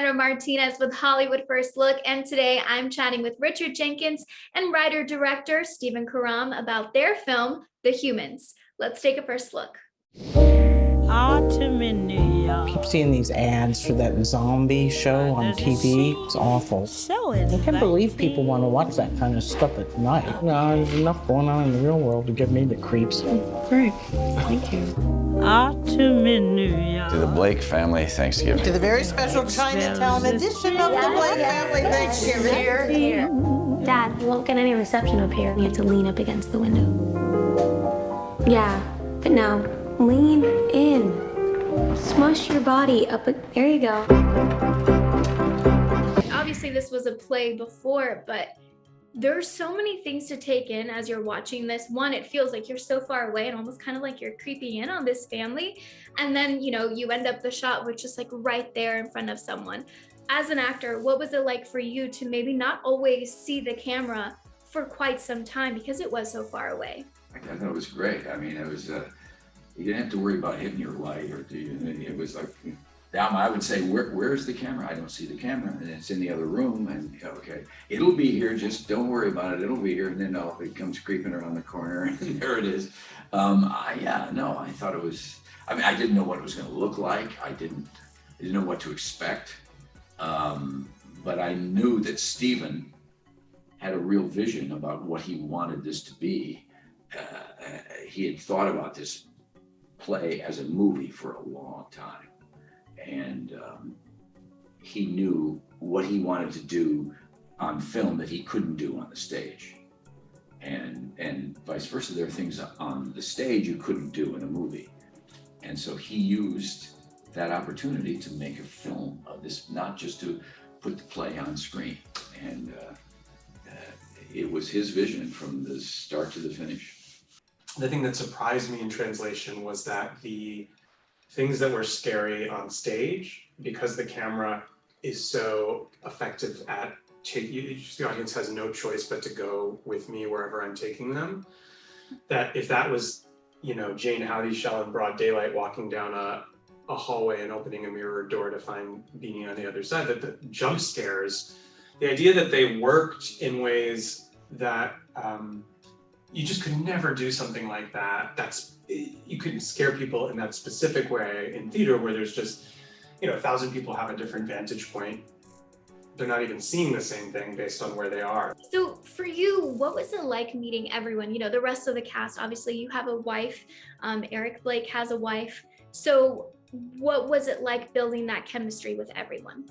Cassandra Martinez with Hollywood First Look, and today I'm chatting with Richard Jenkins and writer-director Steven Karam about their film, The Humans. Let's take a first look. Keep seeing these ads for that zombie show on TV. It's awful. I can't believe people want to watch that kind of stuff at night. No, there's enough going on in the real world to give me the creeps. Great. Thank you. To the Blake family Thanksgiving. To the very special Chinatown edition of the Blake family Thanksgiving. Here. Dad, you won't get any reception up here. You have to lean up against the window. Yeah, but no. Lean in. Smush your body up. There you go. Obviously, this was a play before, but there's so many things to take in as you're watching this. One, it feels like you're so far away and almost kind of like you're creeping in on this family. And then, you end up the shot with just like right there in front of someone. As an actor, what was it like for you to maybe not always see the camera for quite some time because it was so far away? I thought it was great. I mean, it was, you didn't have to worry about hitting your light it was like, I would say, where's the camera? I don't see the camera, and it's in the other room, and okay, it'll be here, just don't worry about it, it'll be here, and then it comes creeping around the corner, and there it is. I thought it was, I didn't know what it was gonna look like, I didn't know what to expect, but I knew that Steven had a real vision about what he wanted this to be. He had thought about this play as a movie for a long time. And he knew what he wanted to do on film that he couldn't do on the stage. And vice versa, there are things on the stage you couldn't do in a movie. And so he used that opportunity to make a film of this, not just to put the play on screen. And it was his vision from the start to the finish. The thing that surprised me in translation was that the things that were scary on stage, because the camera is so effective at the audience has no choice but to go with me wherever I'm taking them, that if that was, Jayne Houdyshell in broad daylight walking down a hallway and opening a mirror door to find Beanie on the other side, that the jump scares, the idea that they worked in ways that you just could never do something like that. You couldn't scare people in that specific way in theater where there's just, 1,000 people have a different vantage point. They're not even seeing the same thing based on where they are. So for you, what was it like meeting everyone? The rest of the cast, obviously you have a wife, Eric Blake has a wife. So what was it like building that chemistry with everyone?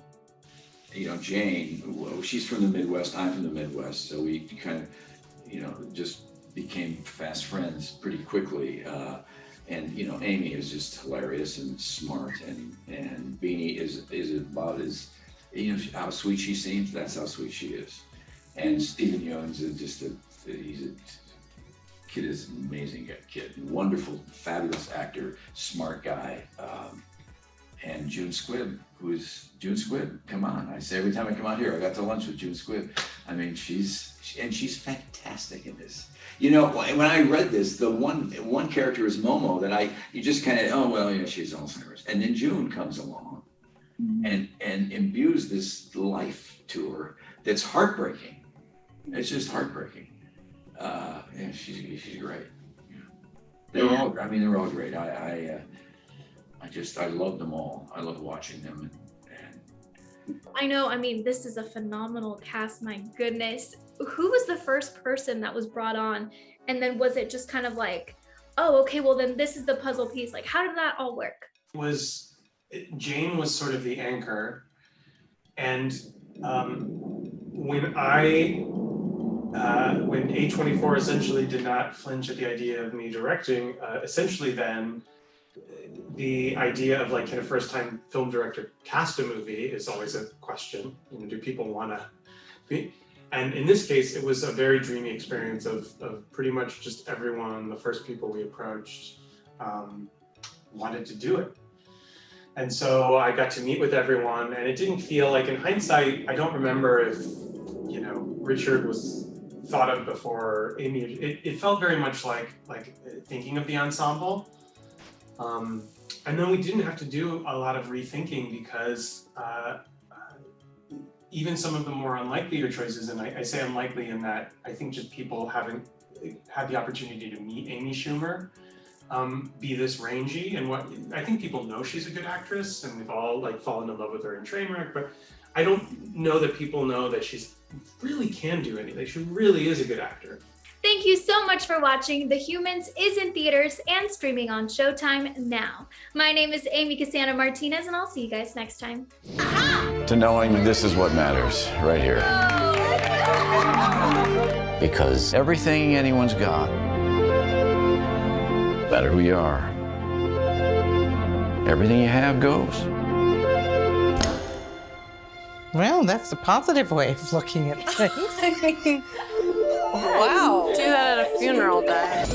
Jayne, she's from the Midwest, I'm from the Midwest. So we kind of, just became fast friends pretty quickly. And Amy is just hilarious and smart, and Beanie is about as, how sweet she seems, that's how sweet she is. And Stephen Young's he's a kid, is an amazing kid, wonderful, fabulous actor, smart guy. And June Squibb, come on. I say every time I come out here, I got to lunch with June Squibb. I mean, she's fantastic in this. When I read this, the one character is Momo that you just kind of, she's Alzheimer's. And then June comes along and imbues this life to her that's heartbreaking. It's just heartbreaking. She's great. They were all great. I love them all. I love watching them. I know, this is a phenomenal cast, my goodness. Who was the first person that was brought on? And then was it just kind of like, oh, okay, well then this is the puzzle piece. Like, how did that all work? Jayne was sort of the anchor. And when A24 essentially did not flinch at the idea of me directing, essentially then the idea of can a first-time film director cast a movie is always a question. Do people want to be? And in this case, it was a very dreamy experience of pretty much just everyone, the first people we approached, wanted to do it. And so I got to meet with everyone, and it didn't feel like, in hindsight, I don't remember if, Richard was thought of before Amy. It felt very much like thinking of the ensemble. And then we didn't have to do a lot of rethinking because even some of the more unlikelier choices, and I say unlikely in that I think just people haven't had the opportunity to meet Amy Schumer, be this rangy. And what I think people know she's a good actress, and we've all like fallen in love with her in Trainwreck, but I don't know that people know that she's really can do anything. She really is a good actor. Thank you so much for watching. The Humans is in theaters and streaming on Showtime now. My name is Amy Cassandra Martinez, and I'll see you guys next time. To knowing this is what matters, right here. Because everything anyone's got, no matter who you are, everything you have goes. Well, that's the positive way of looking at things. Wow. Do that at a funeral, Dad.